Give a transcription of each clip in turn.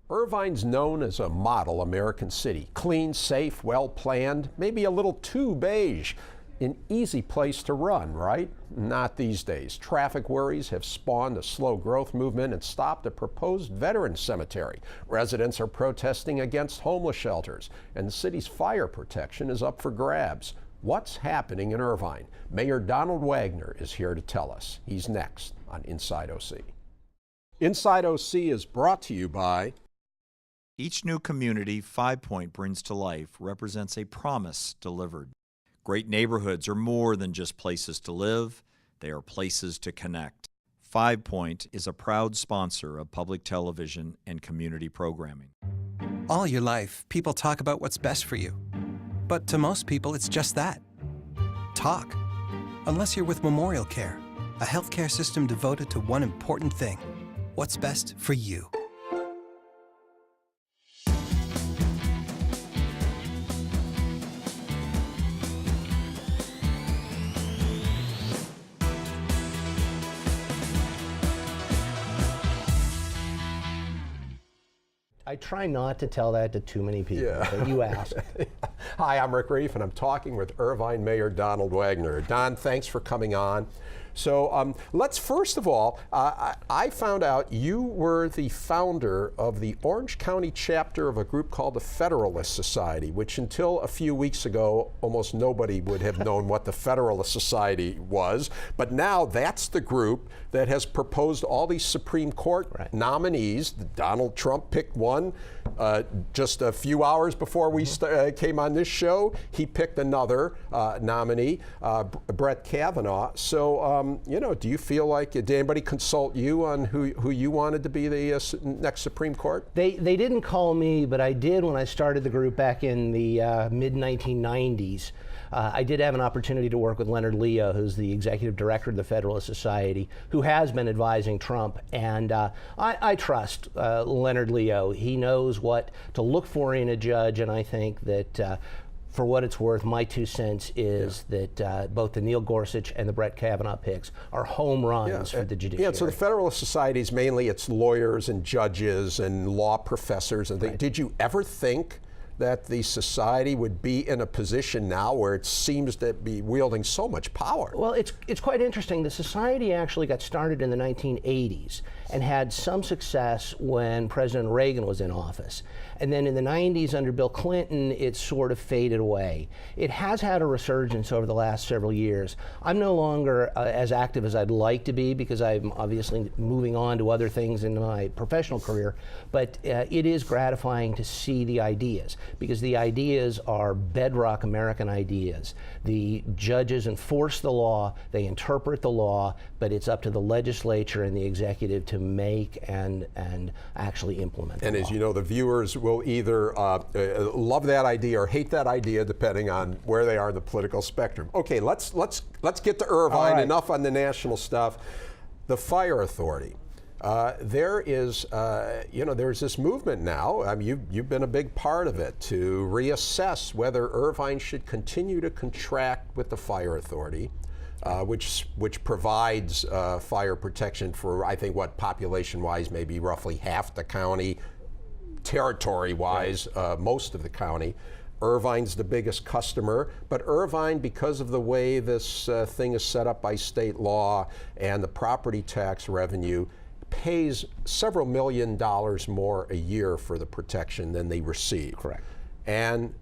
Irvine's known as a model American city. Clean, safe, well-planned, maybe a little too beige. An easy place to run, right? Not these days. Traffic worries have spawned a slow growth movement and stopped a proposed veterans cemetery. Residents are protesting against homeless shelters, and the city's fire protection is up for grabs. What's happening in Irvine? Mayor Donald Wagner is here to tell us. He's next on Inside OC. Inside OC is brought to you by... Each new community 5 Point brings to life represents a promise delivered. Great neighborhoods are more than just places to live, they are places to connect. 5 Point is a proud sponsor of public television and community programming. All your life, people talk about what's best for you. But to most people, it's just that. Talk. Unless you're with Memorial Care, a healthcare system devoted to one important thing: what's best for you. I try not to tell that to too many people, but you asked. Hi, I'm Rick Reiff, and I'm talking with Irvine Mayor Donald Wagner. Don, thanks for coming on. So let's first of all, I found out you were the founder of the Orange County chapter of a group called the Federalist Society, which until a few weeks ago, almost nobody would have known what the Federalist Society was. But now that's the group that has proposed all these Supreme Court nominees. Donald Trump picked one just a few hours before we came on this show. He picked another nominee, Brett Kavanaugh. So, you know, do you feel like, did anybody consult you on who you wanted to be the next Supreme Court? They didn't call me, but I did when I started the group back in the mid-1990s. I did have an opportunity to work with Leonard Leo, who's the executive director of the Federalist Society, who has been advising Trump. And I trust Leonard Leo. He knows what to look for in a judge, and I think that for what it's worth, my 2 cents is that both the Neil Gorsuch and the Brett Kavanaugh picks are home runs for the judiciary. Yeah, so the Federalist Society is mainly it's lawyers and judges and law professors. And did you ever think that the society would be in a position now where it seems to be wielding so much power? Well, it's quite interesting. The society actually got started in the 1980s and had some success when President Reagan was in office. And then in the 90s under Bill Clinton, it sort of faded away. It has had a resurgence over the last several years. I'm no longer as active as I'd like to be because I'm obviously moving on to other things in my professional career, but it is gratifying to see the ideas, because the ideas are bedrock American ideas. The judges enforce the law, they interpret the law, but it's up to the legislature and the executive to make and actually implement the law. And as you know, the viewers will either love that idea or hate that idea, depending on where they are in the political spectrum. Okay, let's get to Irvine. Right. Enough on the national stuff. The Fire Authority. There is, there's this movement now. You've been a big part of it to reassess whether Irvine should continue to contract with the Fire Authority, which provides fire protection for, I think, what population-wise, maybe roughly half the county, territory-wise, most of the county. Irvine's the biggest customer, but Irvine, because of the way this thing is set up by state law and the property tax revenue, pays several $1 million more a year for the protection than they receive. Correct. And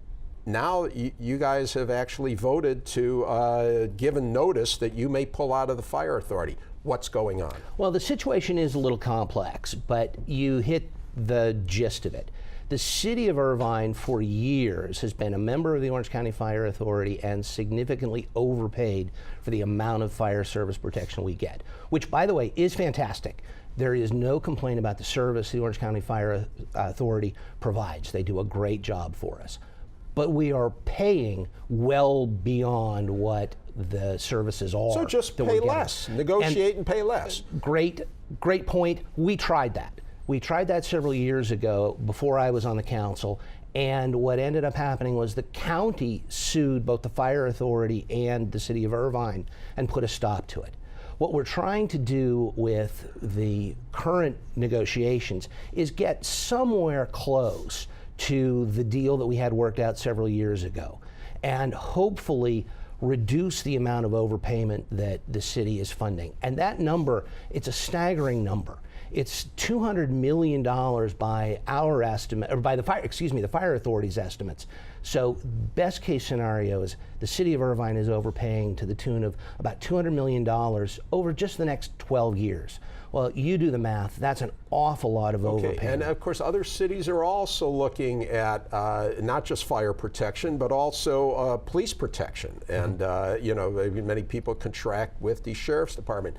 now you guys have actually voted to given notice that you may pull out of the Fire Authority. What's going on? Well, the situation is a little complex, but you hit the gist of it. The city of Irvine for years has been a member of the Orange County Fire Authority and significantly overpaid for the amount of fire service protection we get, which, by the way, is fantastic. There is no complaint about the service the Orange County Fire Authority provides. They do a great job for us. But we are paying well beyond what the services are. So just pay less, negotiate and pay less. Great point. We tried that. We tried that several years ago before I was on the council, and what ended up happening was the county sued both the Fire Authority and the city of Irvine and put a stop to it. What we're trying to do with the current negotiations is get somewhere close to the deal that we had worked out several years ago, and hopefully reduce the amount of overpayment that the city is funding. And that number, it's a staggering number. It's $200 million by our estimate, or by the fire authority's estimates. So best case scenario is the city of Irvine is overpaying to the tune of about $200 million over just the next 12 years. Well, you do the math, that's an awful lot of overpayment. And of course, other cities are also looking at not just fire protection, but also police protection. And you know, many people contract with the sheriff's department.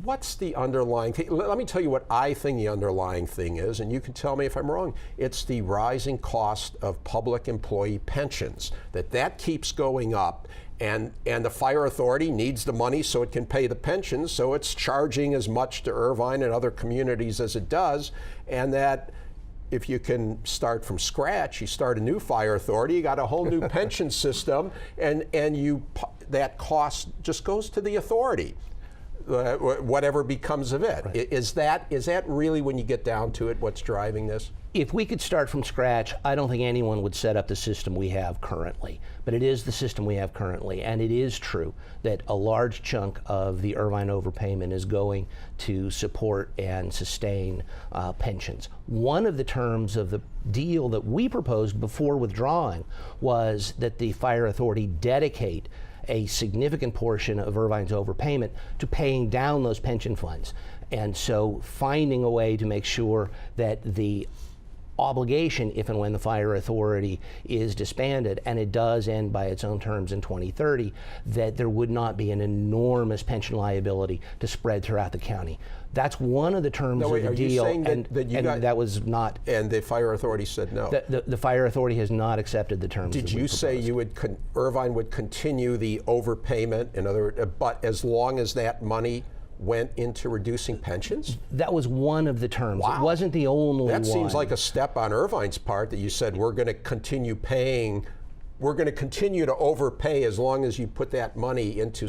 What's the underlying thing? Let me tell you what I think the underlying thing is, and you can tell me if I'm wrong. It's the rising cost of public employee pensions, that keeps going up, and the fire authority needs the money so it can pay the pensions, so it's charging as much to Irvine and other communities as it does, and that if you can start from scratch, you start a new fire authority, you got a whole new pension system, and that cost just goes to the authority. Whatever becomes of it. Right. Is that really, when you get down to it, what's driving this? If we could start from scratch, I don't think anyone would set up the system we have currently. But it is the system we have currently, and it is true that a large chunk of the Irvine overpayment is going to support and sustain pensions. One of the terms of the deal that we proposed before withdrawing was that the fire authority dedicate a significant portion of Irvine's overpayment to paying down those pension funds. And so finding a way to make sure that the obligation, if and when the fire authority is disbanded, and it does end by its own terms in 2030, that there would not be an enormous pension liability to spread throughout the county. That's one of the terms of the deal, that was not. And the fire authority said no. The fire authority has not accepted the terms. Did you say Irvine would continue the overpayment, but as long as that money went into reducing pensions? That was one of the terms. Wow. It wasn't the only one. That seems like a step on Irvine's part, that you said we're going to continue paying, we're going to continue to overpay as long as you put that money into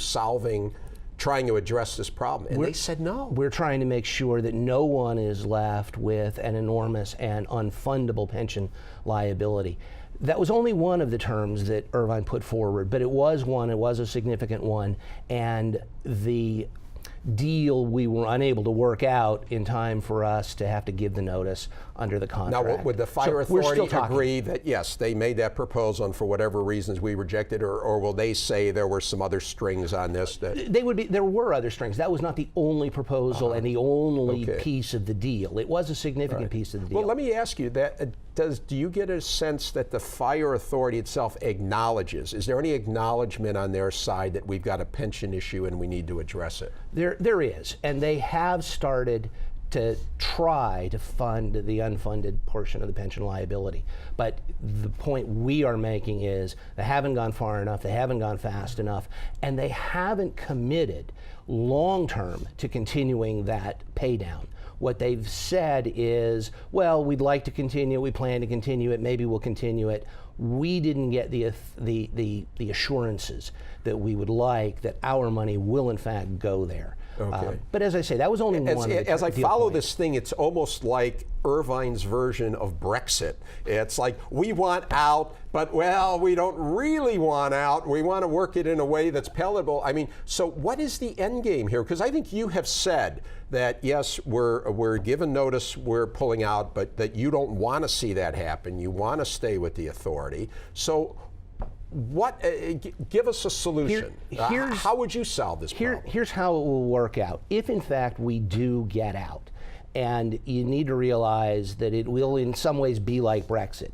trying to address this problem. And they said no. We're trying to make sure that no one is left with an enormous and unfundable pension liability. That was only one of the terms that Irvine put forward, but it was a significant one, and the deal we were unable to work out in time for us to have to give the notice under the contract. Now, would the fire authority agree that, yes, they made that proposal and for whatever reasons we rejected, or will they say there were some other strings on this? There were other strings. That was not the only proposal and the only piece of the deal. It was a significant piece of the deal. Well, let me ask you that. Do you get a sense that the fire authority itself acknowledges? Is there any acknowledgement on their side that we've got a pension issue and we need to address it? There is, and they have started to try to fund the unfunded portion of the pension liability. But the point we are making is they haven't gone far enough, they haven't gone fast enough, and they haven't committed long-term to continuing that pay down. What they've said is, well, we'd like to continue, we plan to continue it, maybe we'll continue it. We didn't get the assurances that we would like that our money will in fact go there. Okay. But as I say, that was only one of the As I follow points. this thing, it's almost like Irvine's version of Brexit. It's like, we want out, but well, we don't really want out. We want to work it in a way that's palatable. I mean, so what is the end game here? Because I think you have said that, yes, we're given notice, we're pulling out, but that you don't want to see that happen. You want to stay with the authority. So give us a solution. How would you solve this problem? Here's how it will work out. If in fact we do get out, and you need to realize that it will in some ways be like Brexit.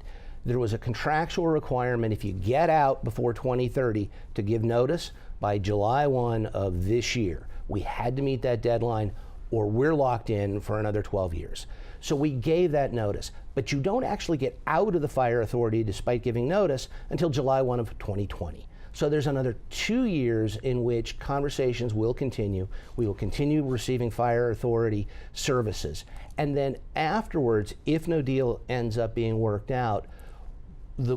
There was a contractual requirement if you get out before 2030 to give notice by July 1 of this year. We had to meet that deadline or we're locked in for another 12 years. So we gave that notice, but you don't actually get out of the fire authority despite giving notice until July 1 of 2020. So there's another 2 years in which conversations will continue. We will continue receiving fire authority services. And then afterwards, if no deal ends up being worked out,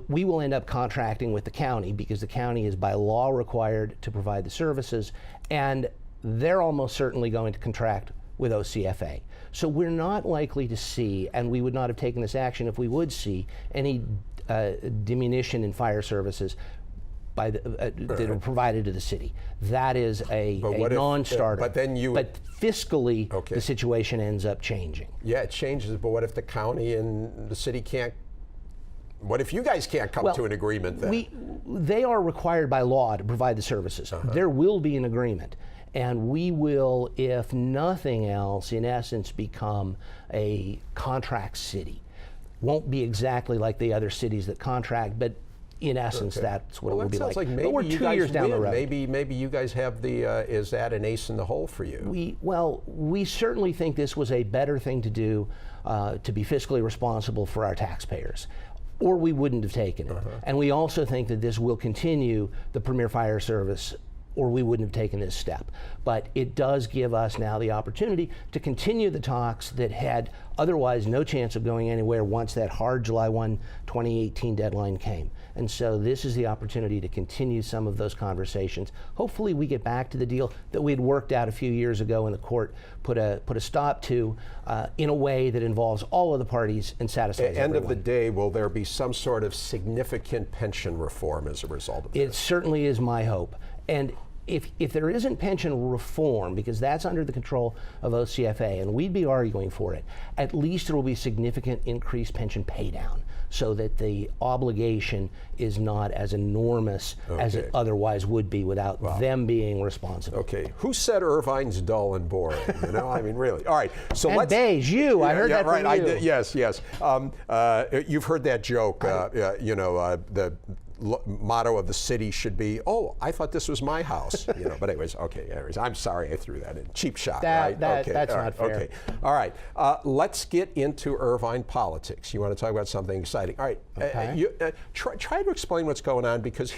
we will end up contracting with the county because the county is by law required to provide the services. And they're almost certainly going to contract with OCFA. So we're not likely to see, and we would not have taken this action if we would see any diminution in fire services by that are provided to the city. That is a non-starter. But fiscally, the situation ends up changing. Yeah, it changes. But what if the county and the city can't? What if you guys can't come to an agreement then? They are required by law to provide the services. There will be an agreement. And we will, if nothing else, in essence, become a contract city. Won't be exactly like the other cities that contract, but in essence, that's what it will be like. Maybe but we're you 2 guys years down the road. Maybe you guys have the, is that an ace in the hole for you? We certainly think this was a better thing to do to be fiscally responsible for our taxpayers, or we wouldn't have taken it. And we also think that this will continue the premier fire service, or we wouldn't have taken this step. But it does give us now the opportunity to continue the talks that had otherwise no chance of going anywhere once that hard July 1, 2018 deadline came. And so this is the opportunity to continue some of those conversations. Hopefully we get back to the deal that we had worked out a few years ago and the court put a stop to in a way that involves all of the parties and satisfies everyone. At the end of the day, will there be some sort of significant pension reform as a result of this? It certainly is my hope. And if there isn't pension reform, because that's under the control of OCFA, and we'd be arguing for it, at least there will be significant increased pension paydown so that the obligation is not as enormous as it otherwise would be without them being resposible. Okay, who said Irvine's dull and boring? You know, I mean, really. All right, so and let's. beige, you. I heard that from you. I did, yes. You've heard that joke. You know, the motto of the city should be, "Oh, I thought this was my house." You know, but anyways, I'm sorry I threw that in. Cheap shot, right? That's not fair. Okay, all right. Let's get into Irvine politics. You want to talk about something exciting? All right. Try to explain what's going on, because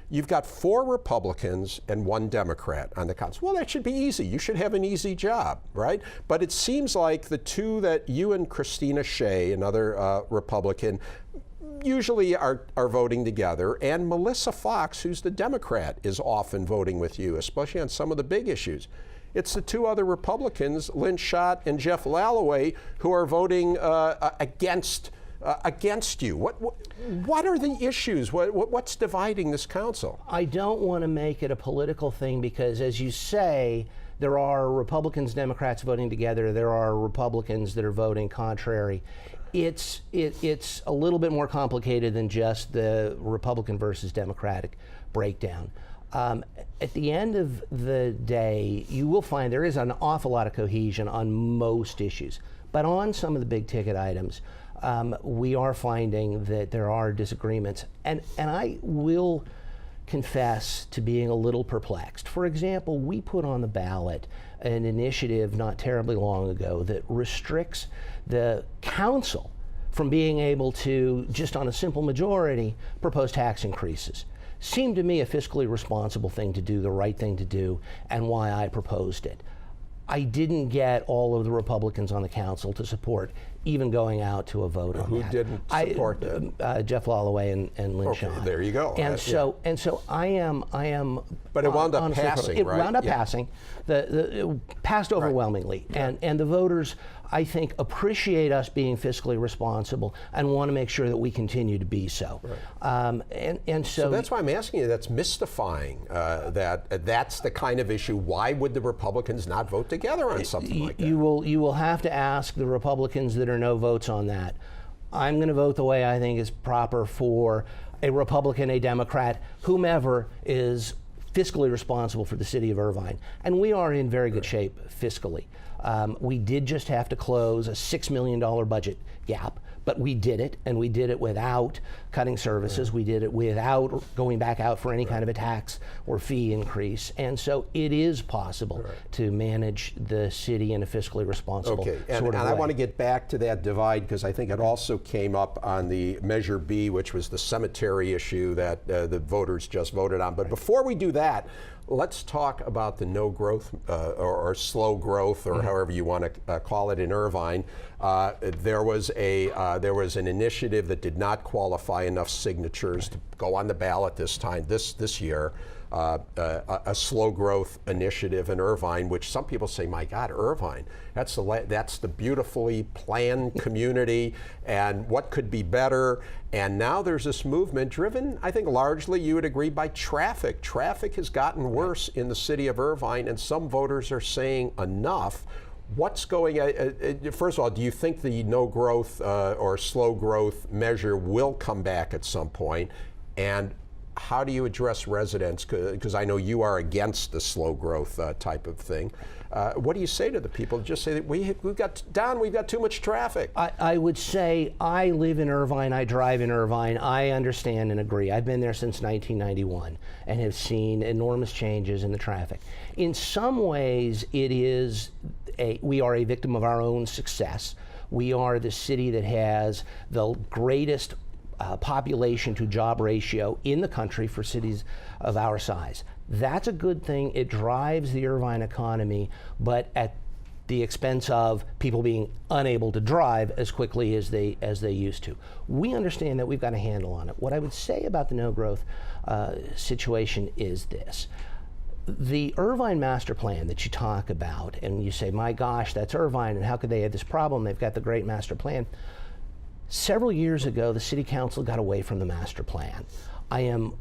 you've got 4 Republicans and 1 Democrat on the council. Well, that should be easy. You should have an easy job, right? But it seems like the two that you and Christina Shea, another Republican, usually are voting together, and Melissa Fox, who's the Democrat, is often voting with you, especially on some of the big issues. It's the 2 other Republicans, Lynn Schott and Jeff Lalloway, who are voting against you. What are the issues? What's dividing this council? I don't want to make it a political thing because, as you say, there are Republicans, Democrats voting together. There are Republicans that are voting contrary. It's a little bit more complicated than just the Republican versus Democratic breakdown. At the end of the day, you will find there is an awful lot of cohesion on most issues. But on some of the big ticket items, we are finding that there are disagreements. And I will confess to being a little perplexed. For example, we put on the ballot an initiative not terribly long ago that restricts the council from being able to, just on a simple majority, propose tax increases. Seemed to me a fiscally responsible thing to do, the right thing to do, and why I proposed it. I didn't get all of the Republicans on the council to support even going out to a vote on Who that. didn't support that? Jeff Lalloway and Lynn Schott. There you go. And so I am. But it wound up passing, It right? wound up passing. It passed overwhelmingly, and the voters, I think, appreciate us being fiscally responsible and want to make sure that we continue to be so. Right. So that's why I'm asking you. That's mystifying. That's the kind of issue. Why would the Republicans not vote together on something like that? You will have to ask the Republicans that are no votes on that. I'm going to vote the way I think is proper for a Republican, a Democrat, whomever is fiscally responsible for the city of Irvine. And we are in very good shape fiscally. We did just have to close a $6 million budget gap, but we did it, and we did it without cutting services. We did it without going back out for any kind of a tax or fee increase. And so it is possible to manage the city in a fiscally responsible sort of way. And I want to get back to that divide, because I think it also came up on the Measure B, which was the cemetery issue that the voters just voted on. But before we do that, let's talk about the no growth or slow growth, or however you want to call it, in Irvine. there was an initiative that did not qualify enough signatures to go on the ballot this year. A slow growth initiative in Irvine, which some people say, my God, Irvine, that's the beautifully planned community, and what could be better? And now there's this movement driven, I think largely, you would agree, by traffic. Traffic has gotten worse in the city of Irvine, and some voters are saying enough. What's going on? First of all, do you think the no growth or slow growth measure will come back at some point? And how do you address residents? Because I know you are against the slow growth type of thing. What do you say to the people? Just say that we've got too much traffic. I would say I live in Irvine, I drive in Irvine, I understand and agree. I've been there since 1991 and have seen enormous changes in the traffic. In some ways, we are a victim of our own success. We are the city that has the greatest population to job ratio in the country for cities of our size. That's a good thing. It drives the Irvine economy, but at the expense of people being unable to drive as quickly as they used to. We understand that we've got a handle on it. What I would say about the no growth situation is this. The Irvine master plan that you talk about, and you say, my gosh, that's Irvine, and how could they have this problem? They've got the great master plan. Several years ago, the city council got away from the master plan. I am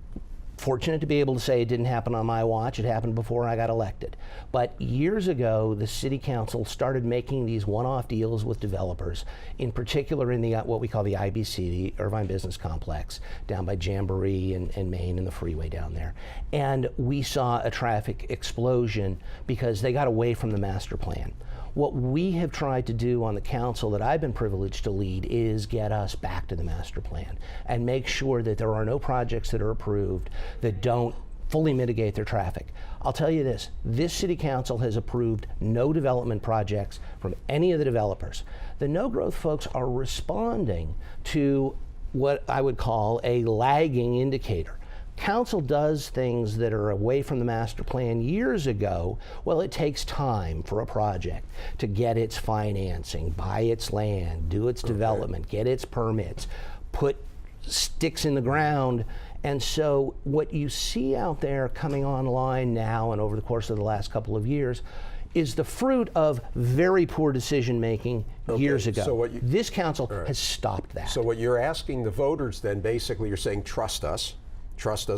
fortunate to be able to say it didn't happen on my watch. It happened before I got elected. But years ago, the city council started making these one-off deals with developers, in particular in the what we call the IBC, the Irvine Business Complex, down by Jamboree and Maine and the freeway down there. And we saw a traffic explosion because they got away from the master plan. What we have tried to do on the council that I've been privileged to lead is get us back to the master plan and make sure that there are no projects that are approved that don't fully mitigate their traffic. I'll tell you this city council has approved no development projects from any of the developers. The no growth folks are responding to what I would call a lagging indicator. Council does things that are away from the master plan years ago. Well, it takes time for a project to get its financing, buy its land, do its development, get its permits, put sticks in the ground. And so what you see out there coming online now and over the course of the last couple of years is the fruit of very poor decision making years ago. So this council has stopped that. So what you're asking the voters then, basically you're saying, trust us,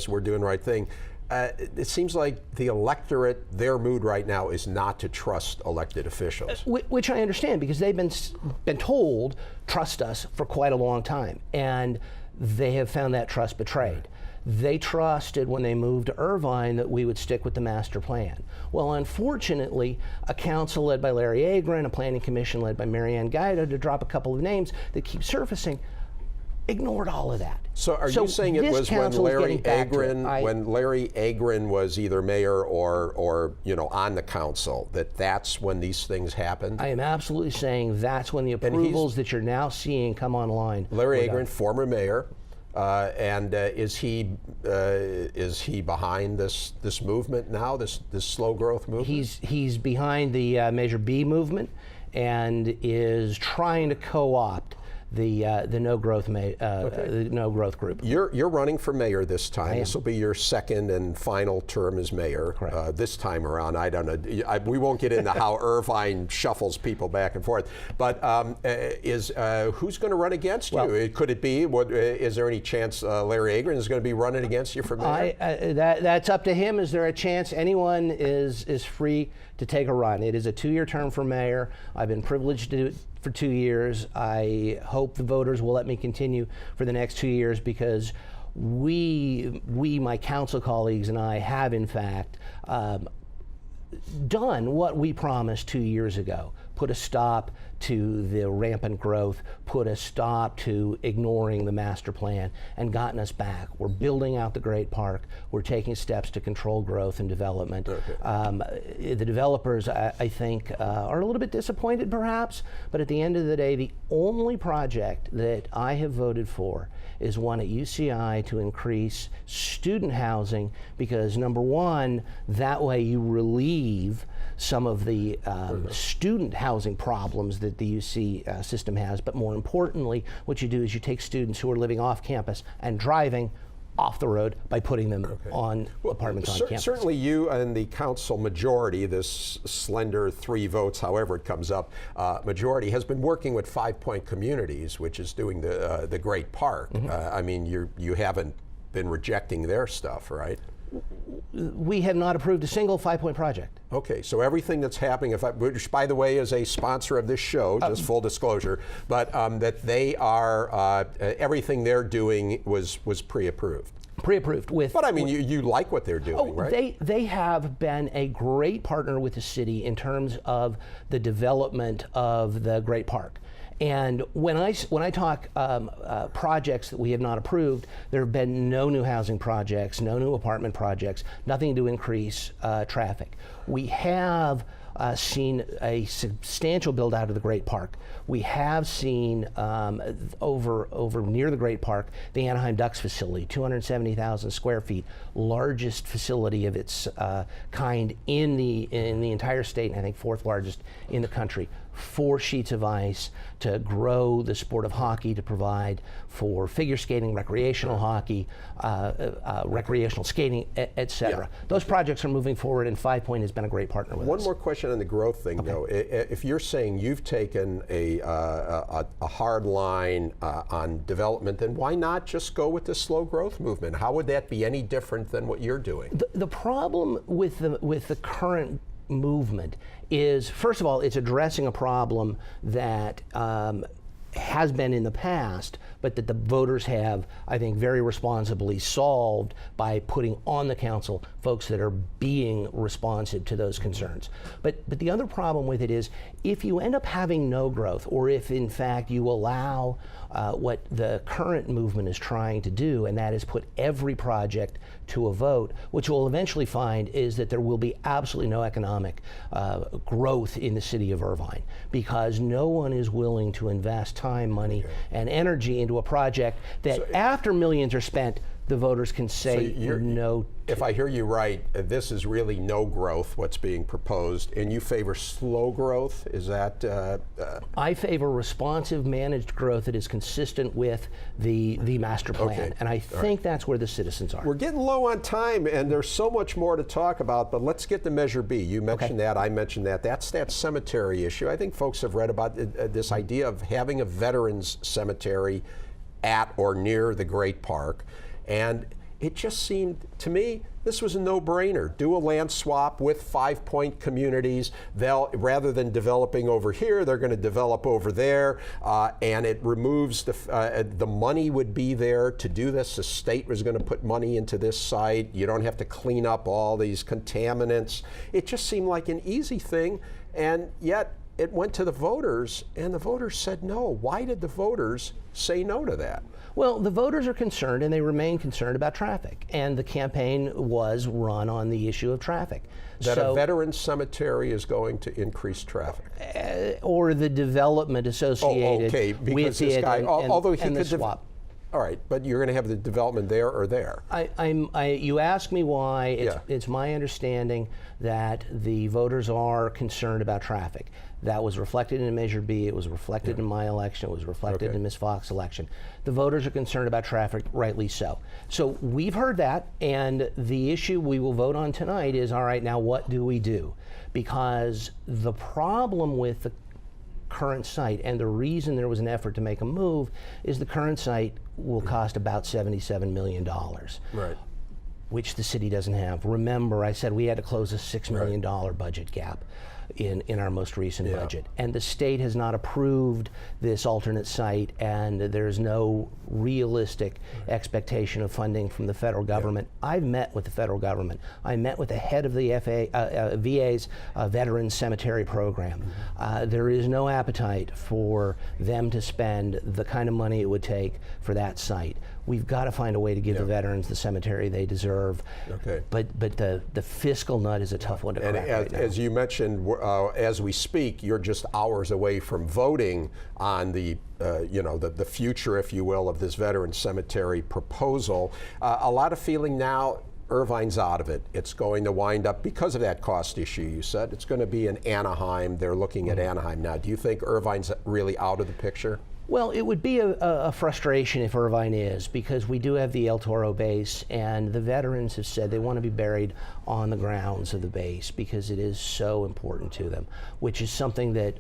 we're doing the right thing. It seems like the electorate, their mood right now is not to trust elected officials. Which I understand, because they've been told, trust us, for quite a long time. And they have found that trust betrayed. They trusted when they moved to Irvine that we would stick with the master plan. Well, unfortunately, a council led by Larry Agrin, a planning commission led by Marianne Guida, to drop a couple of names that keep surfacing, ignored all of that. So are you saying it was when Larry Agrin was either mayor or on the council, that's when these things happened? I am absolutely saying that's when the approvals that you're now seeing come online. Larry Agrin, former mayor, and is he behind this movement now, this slow growth movement? He's behind the Measure B movement and is trying to co-opt the no growth group. You're running for mayor this time. This will be your second and final term as mayor. This time around. I don't know. We won't get into how Irvine shuffles people back and forth. But who's going to run against you? Could it be? Is there any chance Larry Agrin is going to be running against you for mayor? That's up to him. Is there a chance? Anyone is free to take a run. It is a 2-year term for mayor. I've been privileged to do it for 2 years. I hope the voters will let me continue for the next 2 years, because we, my council colleagues and I, have in fact done what we promised 2 years ago. Put a stop to the rampant growth, put a stop to ignoring the master plan, and gotten us back. We're building out the great park. We're taking steps to control growth and development. The developers, I think, are a little bit disappointed perhaps, but at the end of the day, the only project that I have voted for is one at UCI to increase student housing, because number one, that way you relieve some of the student housing problems that the UC system has, but more importantly, what you do is you take students who are living off campus and driving off the road by putting them on apartments on campus. Certainly you and the council majority, this slender 3 votes, however it comes up, majority has been working with 5 Point Communities, which is doing the Great Park. I mean, you haven't been rejecting their stuff, right? We have not approved a single 5 Point project. Okay, so everything that's happening, which by the way is a sponsor of this show, just full disclosure, but that they are, everything they're doing was pre-approved. Pre-approved with. But I mean, you like what they're doing, right? They have been a great partner with the city in terms of the development of the Great Park. And when I talk projects that we have not approved, there have been no new housing projects, no new apartment projects, nothing to increase traffic. We have seen a substantial build out of the Great Park. We have seen over near the Great Park, the Anaheim Ducks facility, 270,000 square feet, largest facility of its kind in the entire state, and I think 4th largest in the country. 4 sheets of ice to grow the sport of hockey, to provide for figure skating, recreational hockey, recreational skating, etc. Those projects are moving forward, and 5 Point has been a great partner with us. One more question on the growth thing, though. If you're saying you've taken a hard line on development, then why not just go with the slow growth movement? How would that be any different than what you're doing? The problem with the current movement is, first of all, it's addressing a problem that has been in the past, but that the voters have, I think, very responsibly solved by putting on the council folks that are being responsive to those concerns. But the other problem with it is, if you end up having no growth, or if in fact you allow what the current movement is trying to do, and that is put every project to a vote, what you'll eventually find is that there will be absolutely no economic growth in the city of Irvine, because no one is willing to invest time, money, and energy into a project that after millions are spent, the voters can say no to. If I hear you right, this is really no growth, what's being proposed, and you favor slow growth? Is that? I favor responsive, managed growth that is consistent with the master plan, and I think that's where the citizens are. We're getting low on time, and there's so much more to talk about, but let's get to Measure B. You mentioned that, I mentioned that. That's that cemetery issue. I think folks have read about this idea of having a veterans cemetery at or near the Great Park. And it just seemed, to me, this was a no-brainer. Do a land swap with 5 Point Communities. They'll, rather than developing over here, they're going to develop over there, and it removes the money would be there to do this. The state was going to put money into this site. You don't have to clean up all these contaminants. It just seemed like an easy thing, and yet it went to the voters, and the voters said no. Why did the voters say no to that? Well, the voters are concerned, and they remain concerned about traffic. And the campaign was run on the issue of traffic. That a veterans cemetery is going to increase traffic? Or the development associated with it although he and the could swap. All right, but you're going to have the development there or there. You ask me why. It's my understanding that the voters are concerned about traffic. That was reflected in Measure B. It was reflected in my election. It was reflected in Ms. Fox's election. The voters are concerned about traffic, rightly so. So we've heard that, and the issue we will vote on tonight is, all right, now what do we do? Because the problem with the current site, and the reason there was an effort to make a move, is the current site will cost about $77 million. Right. Which the city doesn't have. Remember, I said we had to close a $6 million budget gap in our most recent budget. And the state has not approved this alternate site, and there's no realistic expectation of funding from the federal government. I've met with the federal government. I met with the head of the VA's Veterans Cemetery Program. There is no appetite for them to spend the kind of money it would take for that site. We've got to find a way to give the veterans the cemetery they deserve. But the fiscal nut is a tough one to crack right now. As you mentioned, as we speak, you're just hours away from voting on the future, if you will, of this veterans cemetery proposal. A lot of feeling now, Irvine's out of it. It's going to wind up, because of that cost issue you said, it's going to be in Anaheim. They're looking at Anaheim now. Do you think Irvine's really out of the picture? Well, it would be a frustration if Irvine is, because we do have the El Toro base, and the veterans have said they want to be buried on the grounds of the base because it is so important to them, which is something that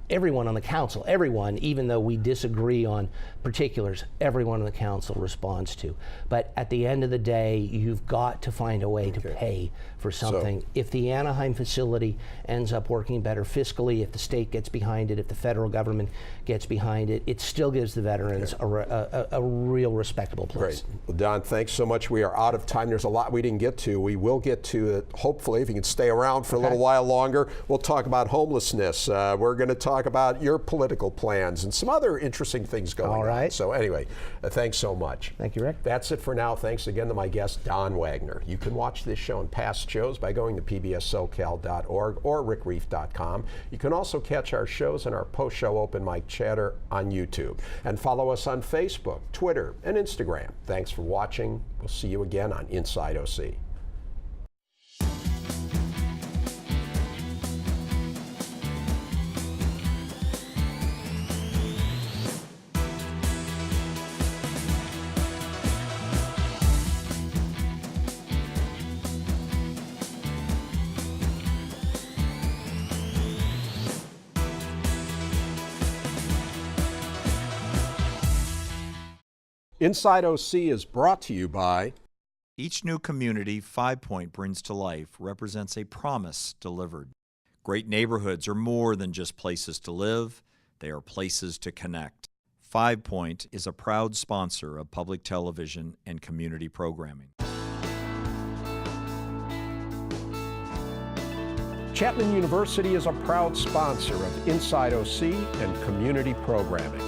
everyone on the council, everyone, even though we disagree on particulars, everyone on the council responds to. But at the end of the day, you've got to find a way to pay for something. If the Anaheim facility ends up working better fiscally, if the state gets behind it, if the federal government gets behind it, it still gives the veterans a real respectable place. Great. Well, Don, thanks so much. We are out of time. There's a lot we didn't get to. We will get to it, hopefully, if you can stay around for a little while longer. We'll talk about homelessness. We're going to talk about your political plans and some other interesting things going on. All right. So anyway, thanks so much. Thank you, Rick. That's it for now. Thanks again to my guest, Don Wagner. You can watch this show and past shows by going to pbssocal.org or rickreiff.com. You can also catch our shows and our post-show open mic chatter on YouTube. And follow us on Facebook, Twitter, and Instagram. Thanks for watching. We'll see you again on Inside OC. Inside OC is brought to you by... Each new community 5 Point brings to life represents a promise delivered. Great neighborhoods are more than just places to live, they are places to connect. 5 Point is a proud sponsor of public television and community programming. Chapman University is a proud sponsor of Inside OC and community programming.